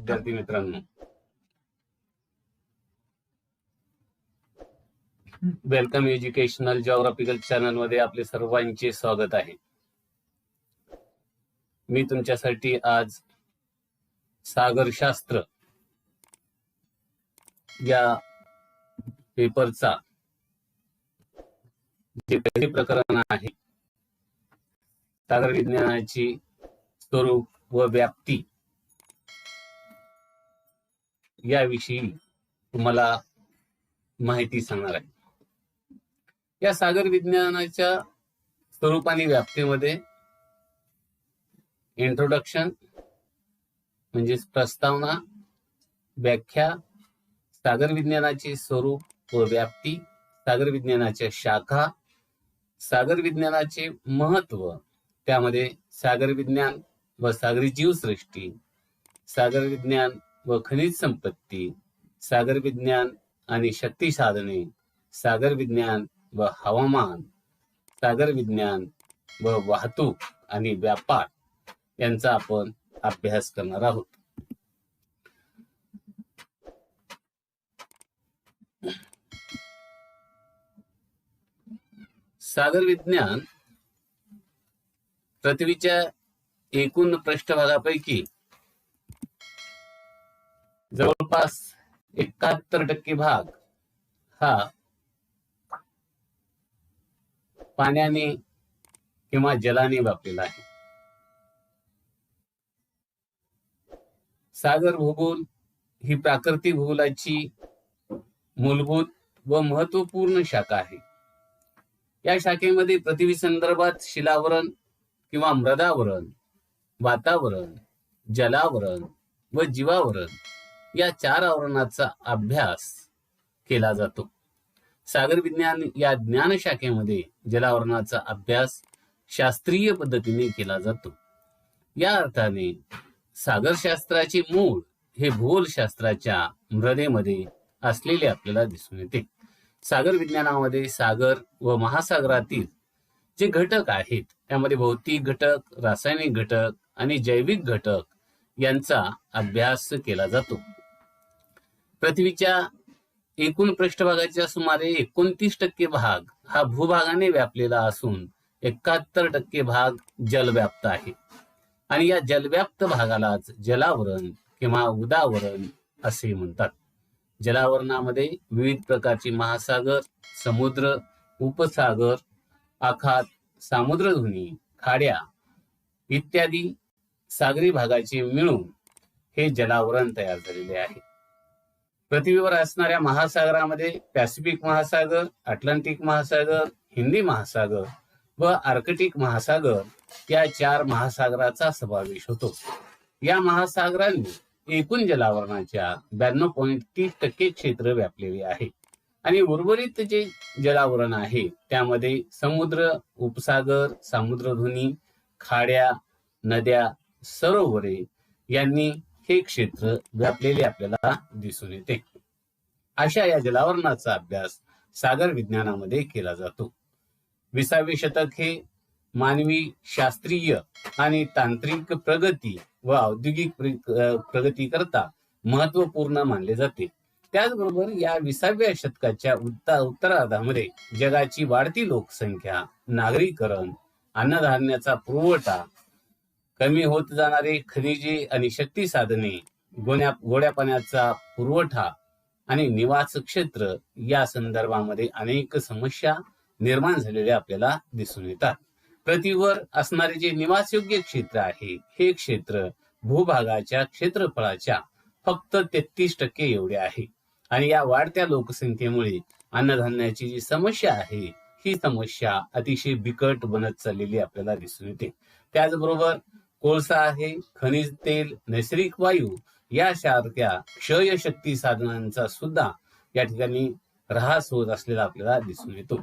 विद्यार्थी मित्रांनो, welcome educational geographical channel मध्ये आपले सर्वांचे स्वागत आहे। मी तुमच्यासाठी आज सागरशास्त्र या पेपरचा जे पहिलं प्रकरण आहे, सागर विज्ञानाची स्वरूप व व्याप्ती याविषयी तुम्हाला माहिती सांगणार आहे। या सागर विज्ञानाच्या स्वरूप आणि व्याप्तीमध्ये इंट्रोडक्शन म्हणजे प्रस्तावना, व्याख्या, सागर विज्ञानाचे स्वरूप व व्याप्ती, सागर विज्ञानाच्या शाखा, सागर विज्ञानाचे महत्व, त्यामध्ये सागर विज्ञान व सागरी जीवसृष्टी, सागर विज्ञान व खनिज संपत्ती, सागर विज्ञान आणि शक्ती साधने, सागर विज्ञान व हवामान, सागर विज्ञान व वाहतूक आणि व्यापार यांचा आपण अभ्यास करणार आहोत। सागर विज्ञान पृथ्वीच्या एकूण पृष्ठभागापैकी जवळपास 71% भाग हा पाण्याने किंवा जलाने व्यापलेला आहे। सागर भूगोल ही प्राकृतिक भूगोलाची मूलभूत व महत्वपूर्ण शाखा आहे। या शाखेमध्ये पृथ्वी संदर्भात शिलावरण किंवा मृदावरण, वातावरण, जलावरण व जीवावरण या 4 आवरणाचा अभ्यास केला जातो। सागर विज्ञान या ज्ञान शाखेमध्ये जलावरणाचा अभ्यास शास्त्रीय पद्धतीने केला जातो। या अर्थाने सागरशास्त्राचे मूळ हे भूगोलशास्त्राच्या मृदेमध्ये असलेले आपल्याला दिसून येते। सागर विज्ञानामध्ये सागर व महासागरातील जे घटक आहेत त्यामध्ये भौतिक घटक, रासायनिक घटक आणि जैविक घटक यांचा अभ्यास केला जातो। पृथ्वीच्या एकूण पृष्ठभागाच्या सुमारे 29% भाग हा भूभागाने व्यापलेला असून 71% भाग जलव्याप्त आहे आणि या जलव्याप्त भागालाच जलावरण किंवा उदावरण असे म्हणतात। जलावरणामध्ये विविध प्रकारची महासागर, समुद्र, उपसागर, आखात, सामुद्रधुनी, खाड्या इत्यादी सागरी भागाचे मिळून हे जलावरण तयार झालेले आहे। पृथ्वीवर असणाऱ्या महासागरामध्ये पॅसिफिक महासागर, अटलांटिक महासागर, हिंदी महासागर व आर्कटिक महासागर या 4 महासागराचा समावेश होतो। या महासागरांनी एकूण जलावरणाच्या 92.30% क्षेत्र व्यापलेले आहे आणि उर्वरित जे जलावरण आहे त्यामध्ये समुद्र, उपसागर, सामुद्रधुनी, खाड्या, नद्या, सरोवरे यांनी हे क्षेत्र व्यापलेले आपल्याला दिसून येते। अशा या जलावरणाचा अभ्यास सागर विज्ञानामध्ये केला जातो। 20वे शतक हे मानवी शास्त्रीय आणि तांत्रिक प्रगती व औद्योगिक प्रगती करता महत्वपूर्ण मानले जाते। त्याचबरोबर या 20व्या शतकाच्या उत्तरार्धामध्ये जगाची वाढती लोकसंख्या, नागरीकरण, अन्नधान्याचा पुरवठा, कमी होत जाणारे खनिजे आणि शक्ती साधने, गोड्या पाण्याचा पुरवठा आणि निवास क्षेत्र या संदर्भामध्ये अनेक समस्या निर्माण झालेल्या आपल्याला दिसून येतात। पृथ्वीवर असणारे जे निवासयोग्य क्षेत्र आहे हे क्षेत्र भूभागाच्या क्षेत्रफळाच्या फक्त 33% एवढे आहे आणि या वाढत्या लोकसंख्येमुळे अन्नधान्याची जी समस्या आहे ही समस्या अतिशय बिकट बनत चाललेली आपल्याला दिसून येते। त्याचबरोबर कोळसा आहे, खनिज तेल, नैसर्गिक वायू यासारख्या क्षय शक्ती साधनांचा सुद्धा या ठिकाणी ऱ्हास होत असलेला आपल्याला दिसून येतो।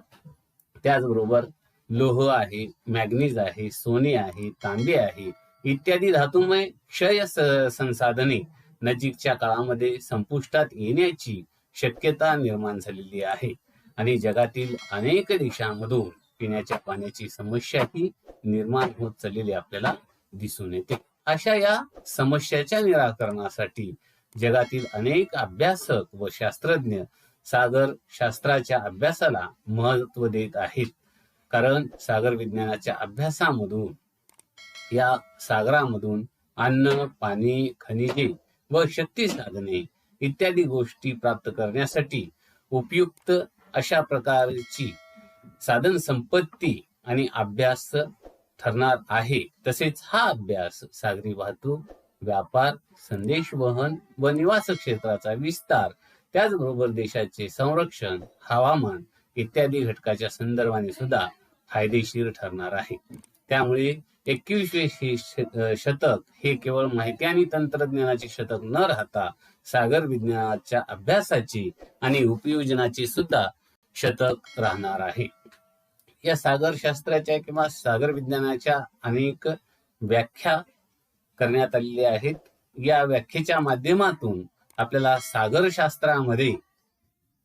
त्याचबरोबर लोह आहे, मॅग्नीज आहे, सोने आहे, तांबे आहे इत्यादी धातुमय क्षय संसाधने नजीकच्या काळामध्ये संपुष्टात येण्याची शक्यता निर्माण झालेली आहे आणि जगातील अनेक देशांमधून पिण्याच्या पाण्याची समस्या ही निर्माण होत चाललेली आपल्याला दिसून येते। अशा या समस्याच्या निराकरणासाठी जगातील अनेक अभ्यासक व शास्त्रज्ञ सागर शास्त्राच्या अभ्यासाला महत्व देत आहेत. कारण सागर विज्ञानाच्या अभ्यासामधून या सागरामधून अन्न, पाणी, खनिजे व शक्ती साधने इत्यादी गोष्टी प्राप्त करण्यासाठी उपयुक्त अशा प्रकारची साधन संपत्ती आणि अभ्यास ठरणार आहे. तसेच हा अभ्यास सागरी वाहतूक, व्यापार, संदेशवहन व निवास क्षेत्राचा विस्तार, त्याचबरोबर देशाचे संरक्षण, हवामान इत्यादी घटकाच्या संदर्भाने सुद्धा फायदेशीर ठरणार आहे. त्यामुळे 21वे शतक हे केवळ माहिती आणि तंत्रज्ञानाचे शतक न राहता सागर विज्ञानाच्या अभ्यासाचे आणि उपयोजनाचे सुद्धा शतक राहणार आहे. या सागर शास्त्राच्या किंवा सागर विज्ञानाच्या अनेक व्याख्या करण्यात आलेल्या आहेत. या व्याख्येच्या माध्यमातून आपल्याला सागर शास्त्रामध्ये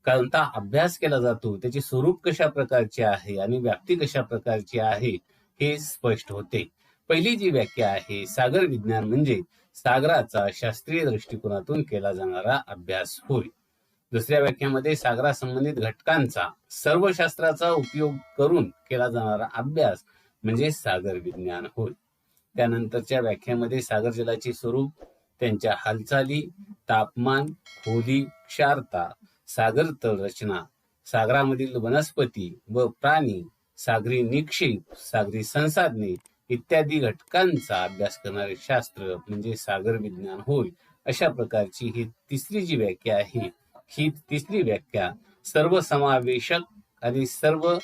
कोणता अभ्यास केला जातो, त्याचे स्वरूप कशा प्रकारचे आहे आणि व्याप्ती कशा प्रकारची आहे हे स्पष्ट होते. पहिली जी व्याख्या आहे, सागर विज्ञान म्हणजे सागराचा शास्त्रीय दृष्टिकोनातून केला जाणारा अभ्यास होय. दुसऱ्या व्याख्यामध्ये सागरासंबंधित घटकांचा सर्व शास्त्राचा उपयोग करून केला जाणारा अभ्यास म्हणजे सागर विज्ञान होय. त्यानंतरच्या व्याख्यामध्ये सागर जलाचे स्वरूप, त्यांच्या हालचाली, तापमान, खोली, क्षारता, सागर तळ रचना, सागरामधील वनस्पती व प्राणी, सागरी निक्षेप, सागरी संसाधने इत्यादी घटकांचा अभ्यास करणारे शास्त्र म्हणजे सागर विज्ञान होय. अशा प्रकारची ही तिसरी जी व्याख्या आहे, ही तिसरी व्याख्या सर्वसमावेशक आणि सर्व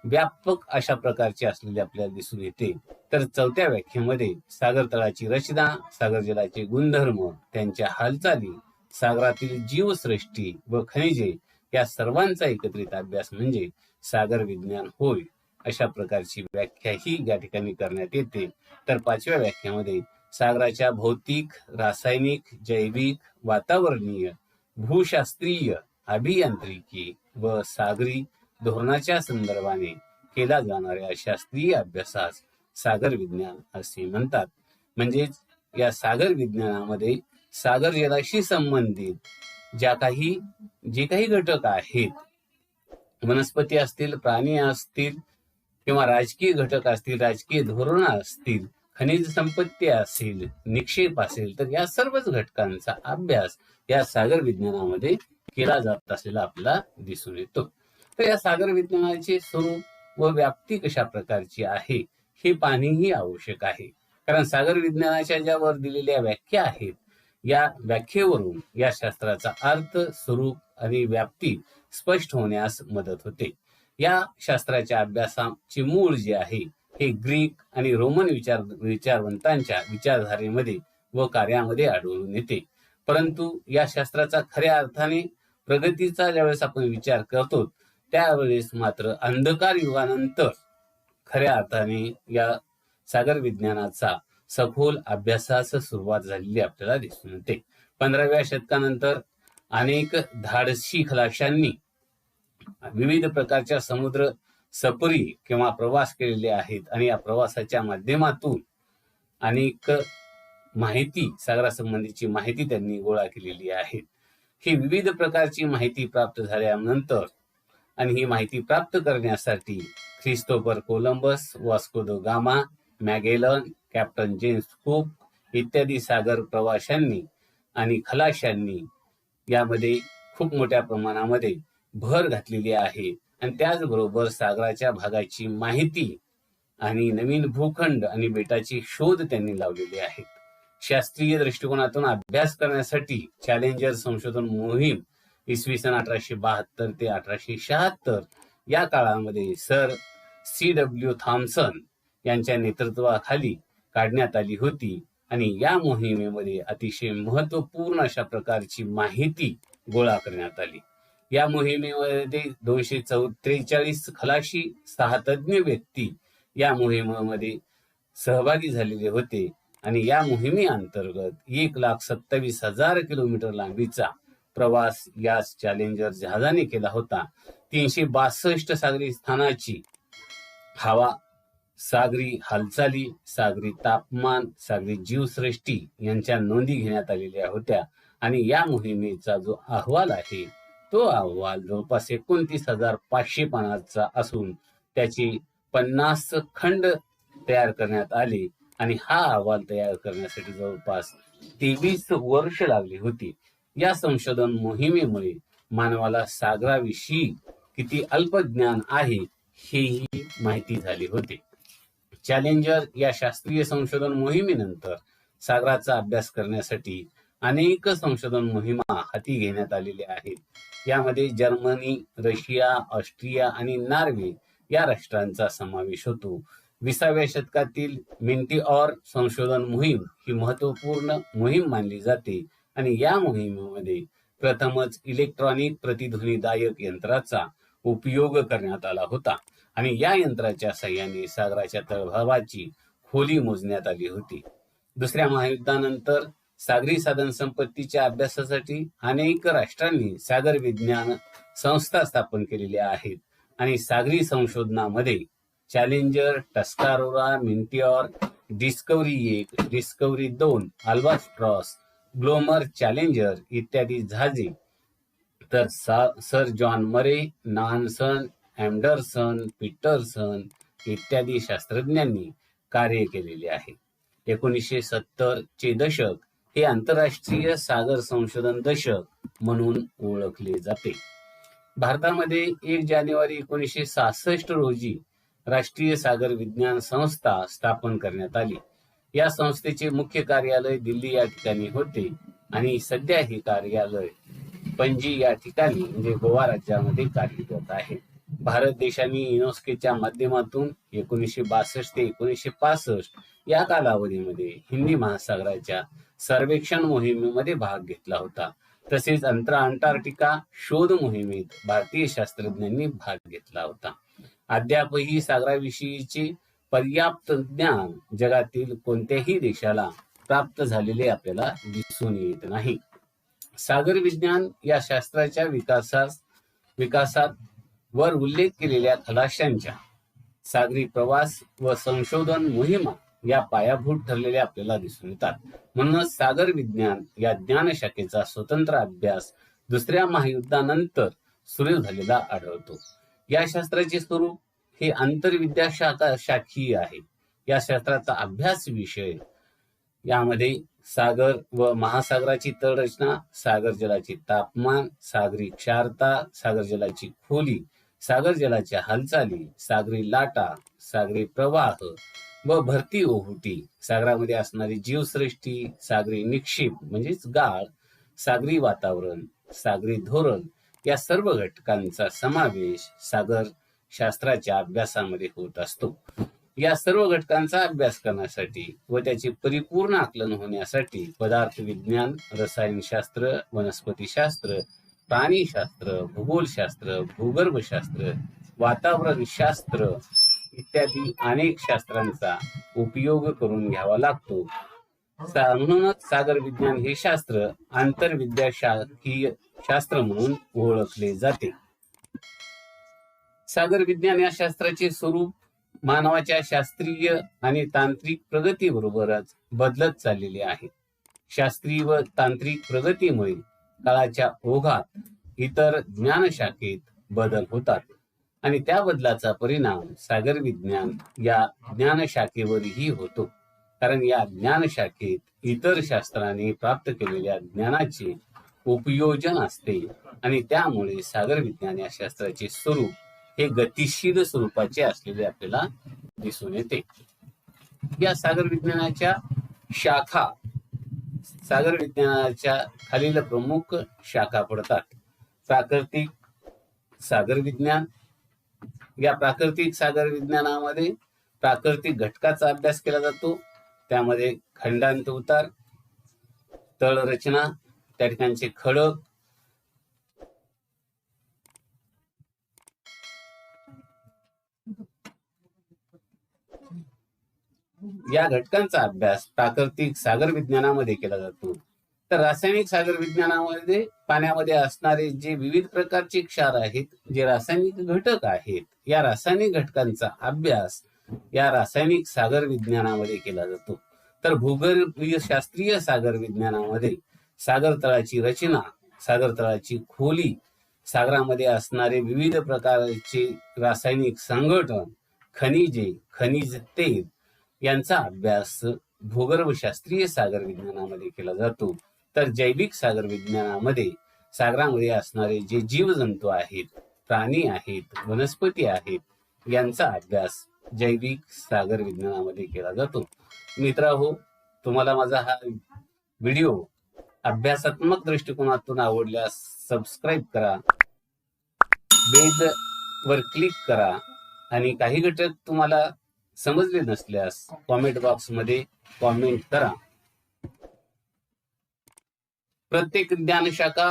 व्यापक अशा प्रकारची असलेली आपल्याला दिसून येते. तर चौथ्या व्याख्येमध्ये सागर तळाची रचना, सागर जलाचे गुणधर्म, त्यांच्या हालचाली, सागरातील जीवसृष्टी व खनिजे या सर्वांचा एकत्रित अभ्यास म्हणजे सागर विज्ञान होय. अशा प्रकारची व्याख्या ही या ठिकाणी करण्यात येते. तर पाचव्या व्याख्यामध्ये सागराच्या भौतिक, रासायनिक, जैविक, वातावरणीय, भूशास्त्रीय, अभियांत्रिकी व सागरी धोरणाच्या संदर्भाने केला जाणाऱ्या शास्त्रीय अभ्यासास सागर विज्ञान असे म्हणतात. म्हणजेच या सागर विज्ञानामध्ये सागर जलाशी संबंधित जे काही घटक आहेत, वनस्पती असतील, प्राणी असतील किंवा राजकीय घटक असतील, राजकीय धोरण असतील, खनिज संपत्ती असेल, निक्षेप असेल, तर या सर्वच घटकांचा अभ्यास या सागर विज्ञानामध्ये केला जात असलेला आपल्याला दिसून येतो. तर या सागर विज्ञानाचे स्वरूप व व्याप्ती कशा प्रकारची आहे हे पाहणेही आवश्यक आहे. कारण सागर विज्ञानाच्या ज्या वर दिलेल्या व्याख्या आहेत, या व्याख्येवरून या शास्त्राचा अर्थ, स्वरूप आणि व्याप्ती स्पष्ट होण्यास मदत होते. या शास्त्राच्या अभ्यासाचे मूळ जे आहे हे ग्रीक आणि रोमन विचारवंतांच्या विचारधारेमध्ये व कार्यामध्ये आढळून येते. परंतु या शास्त्राचा खऱ्या अर्थाने प्रगतीचा ज्यावेळेस आपण विचार करतो, त्यावेळेस मात्र अंधकार युगानंतर खऱ्या अर्थाने या सागर विज्ञानाचा सखोल अभ्यासास सुरुवात झालेली आपल्याला दिसून येते. 15व्या शतकानंतर अनेक धाडसी खलाशांनी विविध प्रकारच्या समुद्र सफरी किंवा प्रवास केलेले आहेत आणि या प्रवासाच्या माध्यमातून अनेक माहिती, सागरासंबंधीची माहिती त्यांनी गोळा केलेली आहे. ही विविध प्रकारची माहिती प्राप्त झाल्यानंतर आणि ही माहिती प्राप्त करण्यासाठी Christopher Columbus, Vasco da Gama, Magellan, Captain James Cook इत्यादी सागर प्रवाशांनी आणि खलाशांनी यामध्ये खूप मोठ्या प्रमाणामध्ये भर घातलेली आहे. आणि त्याचबरोबर सागराच्या भागाची माहिती आणि नवीन भूखंड आणि बेटाची शोध त्यांनी लावलेली आहे. शास्त्रीय दृष्टिकोनातून अभ्यास करण्यासाठी चॅलेंजर संशोधन मोहीम इसवी सन 1872 ते 1876 या काळामध्ये सर C.W. थॉम्सन यांच्या नेतृत्वाखाली काढण्यात आली होती. आणि या मोहिमेमध्ये अतिशय महत्वपूर्ण अशा प्रकारची माहिती गोळा करण्यात आली. या मोहिमेमध्ये 243 खलाशी, 6 तज्ज्ञ व्यक्ती या मोहिमेमध्ये सहभागी झालेले होते. आणि या मोहिमेअंतर्गत 1,27,000 किलोमीटर लांबीचा प्रवास या चॅलेंजर जहाजाने केला होता. 362 सागरी स्थानाची हवा सागरी हालचाली, सागरी तापमान, सागरी जीवसृष्टी यांच्या नोंदी घेण्यात आलेल्या होत्या. आणि या मोहिमेचा जो अहवाल आहे तो अहवाल जवळपास 29,500 पानांचा असून त्याची 50 खंड तयार करण्यात आले. आणि हा अहवाल तयार करण्यासाठी जवळपास 23 वर्ष लागली होती. या संशोधन मोहिमेमुळे मानवाला सागराविषयी किती अल्पज्ञान आहे हेही माहिती झाले होते. चॅलेंजर या शास्त्रीय संशोधन मोहिमेनंतर सागराचा अभ्यास करण्यासाठी अनेक संशोधन मोहिमा हाती घेण्यात आलेल्या आहेत. यामध्ये जर्मनी, रशिया, ऑस्ट्रिया आणि नॉर्वे या राष्ट्रांचा समावेश होतो. 20व्या शतकातील मेंटिऑर संशोधन मोहीम ही महत्वपूर्ण मोहीम मानली जाते. आणि या मोहिमेमध्ये प्रथमच इलेक्ट्रॉनिक प्रतिध्वनीदायक यंत्राचा उपयोग करण्यात आला होता. आणि या यंत्राच्या साहाय्याने सागराच्या तळभागाची खोली मोजण्यात आली होती. दुसऱ्या महायुद्धानंतर सागरी साधन संपत्तीच्या अभ्यासासाठी अनेक राष्ट्रांनी सागर विज्ञान संस्था स्थापन केलेल्या आहेत. आणि सागरी संशोधनामध्ये Challenger, Tuscarora, Meteor, Discovery 1, Discovery 2, Albatross, Glomar, Challenger इत्यादी जहाजे, तर सर जॉन मरे, नान्सन, अँडरसन, पीटरसन इत्यादी शास्त्रज्ञांनी कार्य केलेले आहे. 1970 चे दशक हे आंतरराष्ट्रीय सागर संशोधन दशक म्हणून ओळखले जाते. भारतामध्ये 1 जानेवारी 1966 रोजी राष्ट्रीय सागर विज्ञान संस्था स्थापन करण्यात आली. या संस्थेचे मुख्य कार्यालय दिल्ली या ठिकाणी होते. आणि सध्या हे कार्यालय पणजी या ठिकाणी म्हणजे गोवा राज्यामध्ये कार्यरत आहे. भारत देशाने युनेस्कोच्या माध्यमातून 1962 ते 1965 या कालावधीमध्ये हिंदी महासागराच्या सर्वेक्षण मोहिमेमध्ये भाग घेतला होता. तसेच अंटार्क्टिका शोध मोहिमेत भारतीय शास्त्रज्ञांनी भाग घेतला होता. अद्यापही सागराविषयीचे पर्याप्त ज्ञान जगातील कोणत्याही देशाला प्राप्त झालेले आपल्याला दिसून येत नाही. सागर विज्ञान या शास्त्राच्या विकासात वर उल्लेख केलेल्या खलाशांच्या सागरी प्रवास व संशोधन मोहिमा या पायाभूत ठरलेल्या आपल्याला दिसून येतात. म्हणूनच सागर विज्ञान या ज्ञानशाखेचा स्वतंत्र अभ्यास दुसऱ्या महायुद्धानंतर सुरू झालेला आढळतो. या शास्त्राचे स्वरूप हे आंतरविद्या शाखीय आहे. या शास्त्राचा अभ्यास विषय यामध्ये सागर व महासागराची तळरचना, सागर जलाचे तापमान, सागरी क्षारता, सागर जलाची खोली, सागर जलाच्या हालचाली, सागरी लाटा, सागरी प्रवाह व भरती ओहोटी, सागरामध्ये असणारी जीवसृष्टी, सागरी निक्षेप म्हणजेच गाळ, सागरी वातावरण, सागरी धोरण या सर्व घटकांचा समावेश सागर शास्त्राच्या अभ्यासामध्ये होत असतो. या सर्व घटकांचा अभ्यास करण्यासाठी व त्याचे परिपूर्ण आकलन होण्यासाठी पदार्थ विज्ञान, रसायनशास्त्र, वनस्पतीशास्त्र, प्राणीशास्त्र, भूगोलशास्त्र, भूगर्भशास्त्र, वातावरणशास्त्र इत्यादी अनेक शास्त्रांचा उपयोग करून घ्यावा लागतो. म्हणूनच सागर विज्ञान हे शास्त्र आंतरविद्याशाखीय शास्त्र म्हणून ओळखले जाते. सागर विज्ञान या शास्त्राचे स्वरूप मानवाच्या शास्त्रीय आणि तांत्रिक प्रगतीबरोबरच बदलत चाललेले आहे. शास्त्रीय व तांत्रिक प्रगतीमुळे काळाच्या ओघात इतर ज्ञानशाखेत बदल होतात आणि त्या बदलाचा परिणाम सागर विज्ञान या ज्ञानशाखेवरही होतो. कारण या ज्ञानशाखेत इतर शास्त्राने प्राप्त केलेल्या ज्ञानाचे उपयोजन असते आणि त्यामुळे सागर विज्ञान या शास्त्राचे स्वरूप हे गतिशील स्वरूपाचे असलेले आपल्याला दिसून येते. या सागर विज्ञानाच्या शाखा, सागर विज्ञानाच्या खालील प्रमुख शाखा पडतात. प्राकृतिक सागर विज्ञान. या प्राकृतिक सागर विज्ञानामध्ये प्राकृतिक घटकाचा अभ्यास केला जातो. त्यामध्ये खंडांत उतार, तळरचना, त्या ठिकाणचे खडक, या घटकांचा अभ्यास प्राकृतिक सागर विज्ञानामध्ये केला जातो. तर रासायनिक सागर विज्ञानामध्ये पाण्यामध्ये असणारे जे विविध प्रकारचे क्षार आहेत, जे रासायनिक घटक आहेत, या रासायनिक घटकांचा अभ्यास या रासायनिक सागर विज्ञानामध्ये केला जातो. तर भूगर्भीय शास्त्रीय सागर विज्ञानामध्ये सागर तळाची रचना, सागर तळाची खोली, सागरामध्ये असणारे विविध प्रकारचे रासायनिक संघटन, खनिजे, खनिज तेल यांचा अभ्यास भूगर्भशास्त्रीय सागर विज्ञानामध्ये केला जातो. तर जैविक सागर विज्ञानामध्ये सागरामध्ये असणारे जे जीवजंतू आहेत, प्राणी आहेत, वनस्पती आहेत, यांचा अभ्यास जैविक सागर विज्ञानामध्ये केला जातो. मित्रांनो, तुम्हाला माझा हा व्हिडिओ अभ्यासात्मक दृष्टिकोनातून आवडल्यास सबस्क्राईब करा, बेल वर क्लिक करा आणि काही घटक तुम्हाला समजले नसल्यास कॉमेंट बॉक्स मध्ये कॉमेंट करा. प्रत्येक ज्ञानशाखा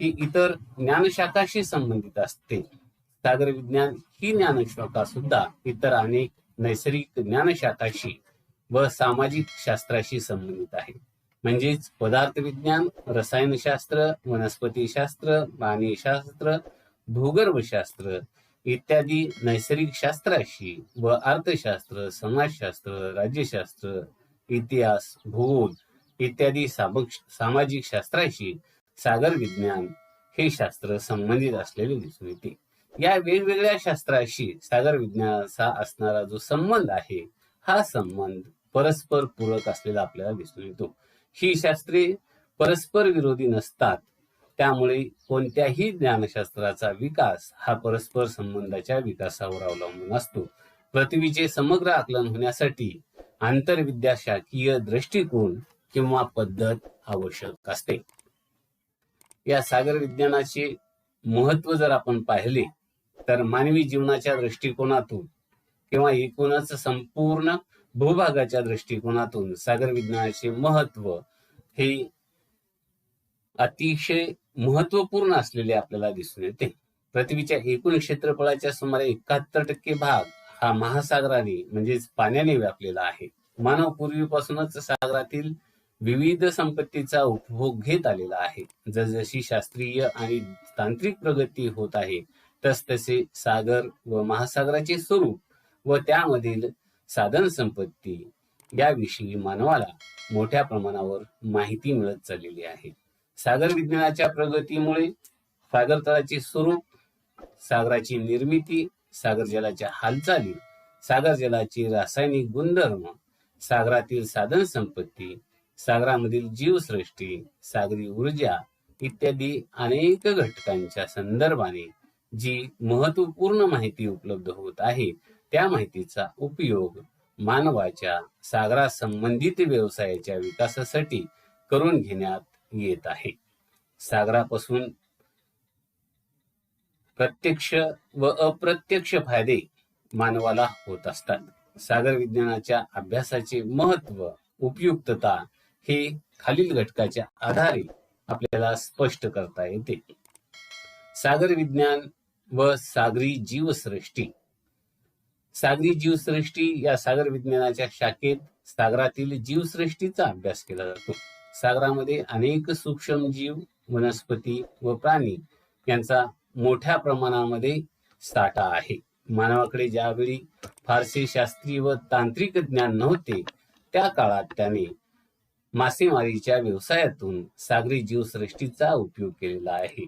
ही इतर ज्ञानशाखाशी संबंधित असते. सागर विज्ञान ही ज्ञानशाखा सुद्धा इतर अनेक नैसर्गिक ज्ञानशाखाशी व सामाजिक शास्त्राशी संबंधित आहे. म्हणजेच पदार्थ विज्ञान, रसायनशास्त्र, वनस्पतीशास्त्र, प्राणीशास्त्र, भूगर्भशास्त्र इत्यादी नैसर्गिक शास्त्राशी व अर्थशास्त्र, समाजशास्त्र, राज्यशास्त्र, इतिहास, भूगोल इत्यादी सामाजिक शास्त्राशी सागर विज्ञान हे शास्त्र संबंधित असलेले दिसून येते. या वेगवेगळ्या शास्त्राशी सागर विज्ञानाचा असणारा जो संबंध आहे, हा संबंध परस्पर पूरक असलेला आपल्याला दिसून येतो. ही शास्त्रे परस्पर विरोधी नसतात. त्यामुळे कोणत्याही ज्ञानशास्त्राचा विकास हा परस्पर संबंधाच्या विकासावर अवलंबून असतो. पृथ्वीचे समग्र आकलन होण्यासाठी आंतरविद्याशाखीय दृष्टिकोन किंवा पद्धत आवश्यक असते. या सागर विज्ञानाचे महत्व जर आपण पाहिले तर मानवी जीवनाच्या दृष्टिकोनातून किंवा एकूणच संपूर्ण भूभागाच्या दृष्टिकोनातून सागर विज्ञानाचे महत्व हे अतिशय महत्वपूर्ण असलेले आपल्याला दिसून येते. पृथ्वीच्या एकूण क्षेत्रफळाच्या सुमारे 71% भाग हा महासागराने म्हणजेच पाण्याने व्यापलेला आहे. मानव पूर्वीपासूनच सागरातील विविध संपत्तीचा उपभोग घेत आलेला आहे. जसजशी शास्त्रीय आणि तांत्रिक प्रगती होत आहे तसतसे सागर व महासागराचे स्वरूप व त्यामधील साधन संपत्ती याविषयी मानवाला मोठ्या प्रमाणावर माहिती मिळत चाललेली आहे. सागर विज्ञानाच्या प्रगतीमुळे सागर तळाचे स्वरूप, सागराची निर्मिती, सागर जलाच्या हालचाली, सागर जलाचे रासायनिक गुणधर्म, सागरातील साधन संपत्ती, सागरामधील जीवसृष्टी, सागरी ऊर्जा इत्यादी अनेक घटकांच्या संदर्भाने जी महत्वपूर्ण माहिती उपलब्ध होत आहे, त्या माहितीचा उपयोग मानवाच्या सागरासंबंधित व्यवसायाच्या विकासासाठी करून घेण्यात येत आहे. सागरापासून प्रत्यक्ष व अप्रत्यक्ष फायदे मानवाला होत असतात. सागर विज्ञानाच्या अभ्यासाचे महत्व, उपयुक्तता हे खालील घटकाच्या आधारे आपल्याला स्पष्ट करता येते. सागर विज्ञान व सागरी जीवसृष्टी. सागरी जीवसृष्टी या सागर विज्ञानाच्या शाखेत सागरातील जीवसृष्टीचा अभ्यास केला जातो. सागरामध्ये अनेक सूक्ष्म जीव, वनस्पती व प्राणी यांचा मोठ्या प्रमाणामध्ये साठा आहे. मानवाकडे ज्यावेळी फारसे शास्त्रीय व तांत्रिक ज्ञान नव्हते त्या काळात त्याने मासेमारीच्या व्यवसायातून सागरी जीवसृष्टीचा उपयोग केलेला आहे.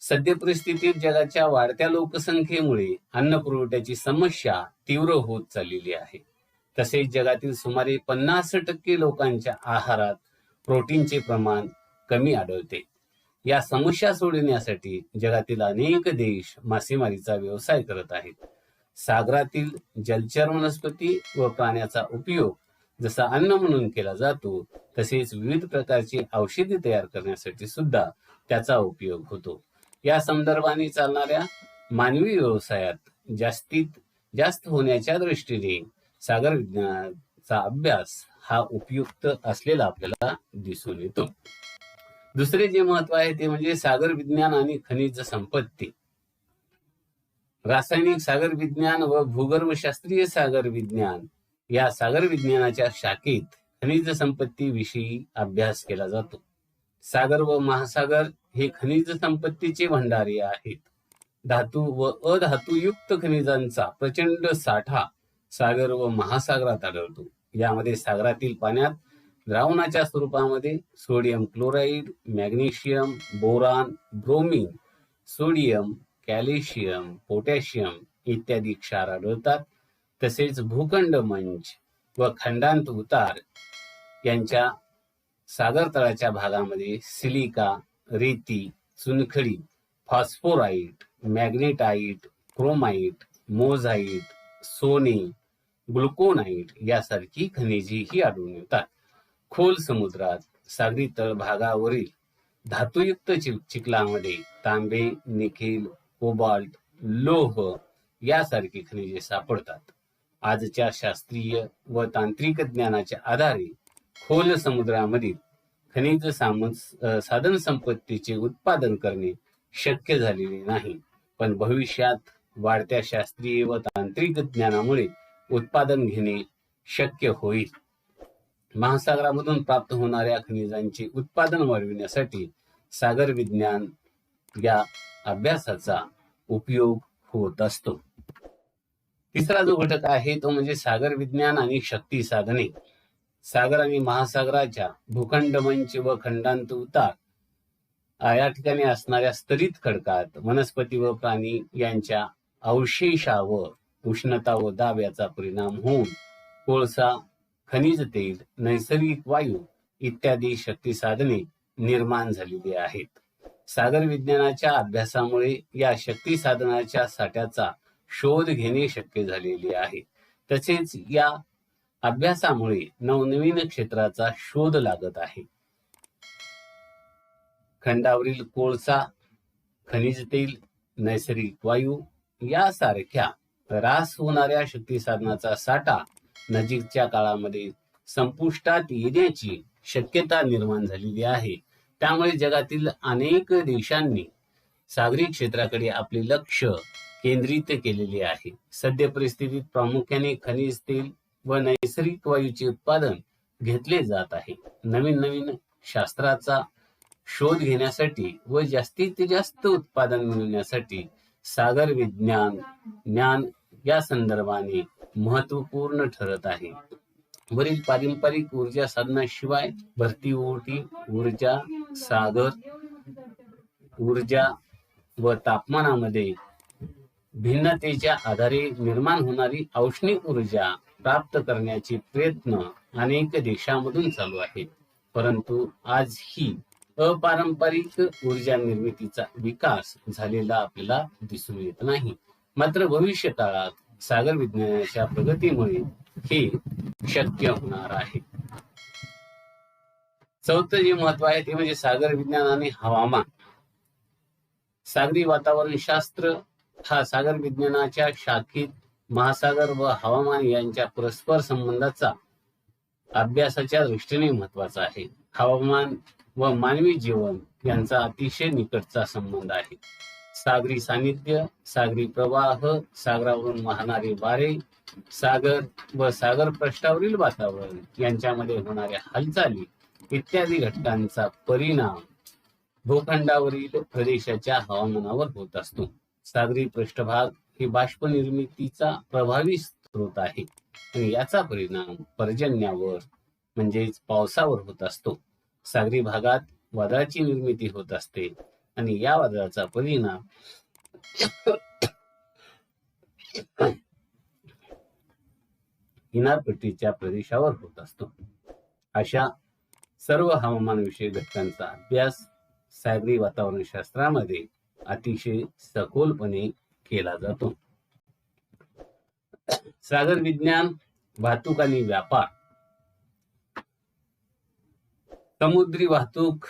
सद्य परिस्थितीत जगाच्या वाढत्या लोकसंख्येमुळे अन्न पुरवठ्याची समस्या तीव्र होत चाललेली आहे. तसेच जगातील सुमारे 50% लोकांच्या आहारात प्रोटीनचे प्रमाण कमी आढळते. या समस्या सोडवण्यासाठी जगातील अनेक देश मासेमारीचा व्यवसाय करत आहेत. सागरातील जलचर वनस्पती व प्राण्याचा उपयोग जसा अन्न म्हणून केला जातो तसेच विविध प्रकारची औषधे तयार करण्यासाठी सुद्धा त्याचा उपयोग होतो. या संदर्भाने चालणाऱ्या मानवी व्यवसायात जास्तीत जास्त होण्याच्या दृष्टीने सागर विज्ञानाचा अभ्यास हा उपयुक्त असलेला आपल्याला दिसून येतो. दुसरे जे महत्व आहे ते म्हणजे सागर विज्ञान आणि खनिज संपत्ती. रासायनिक सागर विज्ञान व भूगर्भशास्त्रीय सागर विज्ञान या सागर विज्ञानाच्या शाखेत खनिज संपत्ती विषयी अभ्यास केला जातो. सागर व महासागर हे खनिज संपत्तीचे भंडारे आहेत. धातू व अधातुयुक्त खनिजांचा प्रचंड साठा सागर व महासागरात आढळतो. यामध्ये सागरातील पाण्यात द्रावणाच्या स्वरूपामध्ये sodium chloride, magnesium, boron, bromine, sodium, calcium, potassium इत्यादी क्षार आढळतात. तसेच भूखंड मंच व खंडांत उतार यांच्या सागर तळाच्या भागामध्ये सिलिका, रेती, चुनखडी, फॉस्फोराईट, मॅग्नेटाईट, क्रोमाईट, मोझाईट, सोने, ग्लुकोनाईट यासारखी खनिजेही आढळून येतात. खोल समुद्रात सागरी तळभागावरील धातुयुक्त चिखलामध्ये तांबे, निकेल, कोबाल्ट, लोह यासारखी खनिजे सापडतात. आजच्या शास्त्रीय व तांत्रिक ज्ञानाच्या आधारे खोल समुद्रामधील खनिज साधन संपत्तीचे उत्पादन करणे शक्य झालेले नाही, पण भविष्यात वाढत्या शास्त्रीय व तांत्रिक ज्ञानामुळे उत्पादन घेणे शक्य होईल. महासागरामधून प्राप्त होणाऱ्या खनिजांचे उत्पादन वाढविण्यासाठी सागर विज्ञान या अभ्यासाचा उपयोग होत असतो. तिसरा जो घटक आहे तो म्हणजे सागर विज्ञान आणि शक्ती साधने. सागर आणि महासागराच्या भूखंड मंच व खंडांत उतार या ठिकाणी असणाऱ्या स्तरित खडकात वनस्पती व प्राणी यांच्या अवशेषावर उष्णता व दाब याचा परिणाम होऊन कोळसा, खनिज तेल, नैसर्गिक वायू इत्यादी शक्ती साधने निर्माण झालेली आहेत. सागर विज्ञानाच्या अभ्यासामुळे या शक्ती साधनाच्या साठ्याचा शोध घेणे शक्य झालेले आहे. तसेच या अभ्यासामुळे नवनवीन क्षेत्राचा शोध लागत आहे. खंडावरील कोळसा, खनिज तेल, नैसर्गिक वायू यासारख्या ऱ्हास होणाऱ्या शक्ती साधनाचा साठा नजीकच्या काळामध्ये संपुष्टात येण्याची शक्यता निर्माण झालेली आहे. त्यामुळे जगातील अनेक देशांनी सागरी क्षेत्राकडे आपले लक्ष केंद्रित केलेले आहे. सद्य परिस्थितीत प्रामुख्याने खनिज तेल व नैसर्गिक वायूचे उत्पादन घेतले जात आहे. नवीन नवीन शास्त्राचा शोध घेण्यासाठी व जास्तीत जास्त उत्पादन मिळवण्यासाठी सागर ज्ञान या संदर्भाने महत्वपूर्ण ठरत आहे. वरील पारंपरिक ऊर्जा साधनाशिवाय भरती ओहोटी ऊर्जा, सागर ऊर्जा व तापमानामध्ये भिन्नतेच्या आधारे निर्माण होणारी औष्णिक ऊर्जा प्राप्त करण्याचे प्रयत्न अनेक देशांमधून चालू आहेत. परंतु आज ही अपारंपरिक ऊर्जा निर्मितीचा विकास झालेला आपल्याला दिसून येत नाही. मात्र भविष्य काळात सागर विज्ञानाच्या प्रगतीमुळे हे शक्य होणार आहे. चौथं जे महत्व आहे ते म्हणजे सागर विज्ञान आणि हवामान. सागरी वातावरण शास्त्र हा सागर विज्ञानाच्या शाखेत महासागर व हवामान यांच्या परस्पर संबंधाचा अभ्यासाच्या दृष्टीने महत्वाचा आहे. हवामान व मानवी जीवन यांचा अतिशय निकटचा संबंध आहे. सागरी सानिध्य, सागरी प्रवाह, सागरावरून वाहणारे वारे, सागर व सागर पृष्ठावरील वातावरण यांच्यामध्ये होणाऱ्या हालचाली इत्यादी घटकांचा परिणाम भूखंडावरील प्रदेशाच्या हवामानावर होत असतो. सागरी पृष्ठभाग ही बाष्प निर्मितीचा प्रभावी स्रोत आहे आणि याचा परिणाम पर्जन्यावर म्हणजेच पावसावर होत असतो. सागरी भागात वादळाची निर्मिती होत असते आणि या वादळाचा परिणाम किनारपट्टीच्या प्रदेशावर होत असतो. अशा सर्व हवामानविषयक घटकांचा अभ्यास सागरी वातावरण शास्त्रामध्ये अतिशय सखोलपणे केला जातो. सागर विज्ञान, वाहतूक आणि व्यापार. समुद्री वाहतूक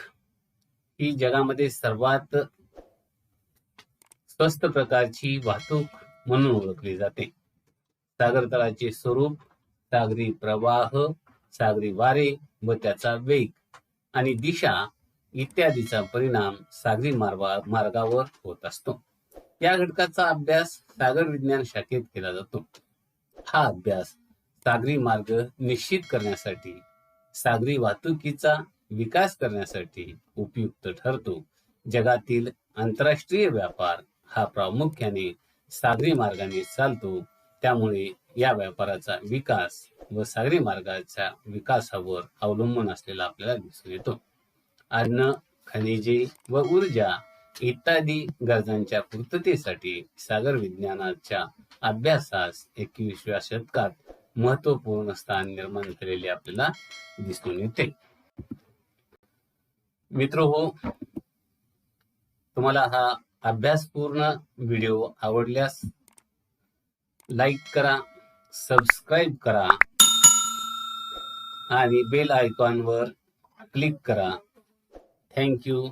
ही जगामध्ये सर्वात स्वस्त प्रकारची वाहतूक म्हणून ओळखली जाते. सागर तळाचे स्वरूप, सागरी प्रवाह, सागरी वारे व त्याचा वेग आणि दिशा इत्यादीचा परिणाम सागरी मार्गावर होत असतो. या घटकाचा अभ्यास सागर विज्ञान शाखेत केला जातो. हा अभ्यास सागरी मार्ग निश्चित करण्यासाठी, सागरी वाहतुकीचा विकास करण्यासाठी उपयुक्त ठरतो. जगातील आंतरराष्ट्रीय व्यापार हा प्रामुख्याने सागरी मार्गाने चालतो. त्यामुळे या व्यापाराचा विकास व सागरी मार्गाच्या विकासावर अवलंबून असलेला आपल्याला दिसून येतो. अन्न, खनिजे व ऊर्जा इत्यादी गरजांच्या पूर्ततेसाठी सागर विज्ञानाच्या अभ्यासास 21व्या शतकात महत्वपूर्ण स्थान निर्माण झालेले आपल्याला दिसून येते. मित्रहो, तुम्हाला हा अभ्यासपूर्ण व्हिडिओ आवडल्यास लाईक करा, सबस्क्राईब करा आणि बेल आयकॉनवर क्लिक करा. थँक्यू.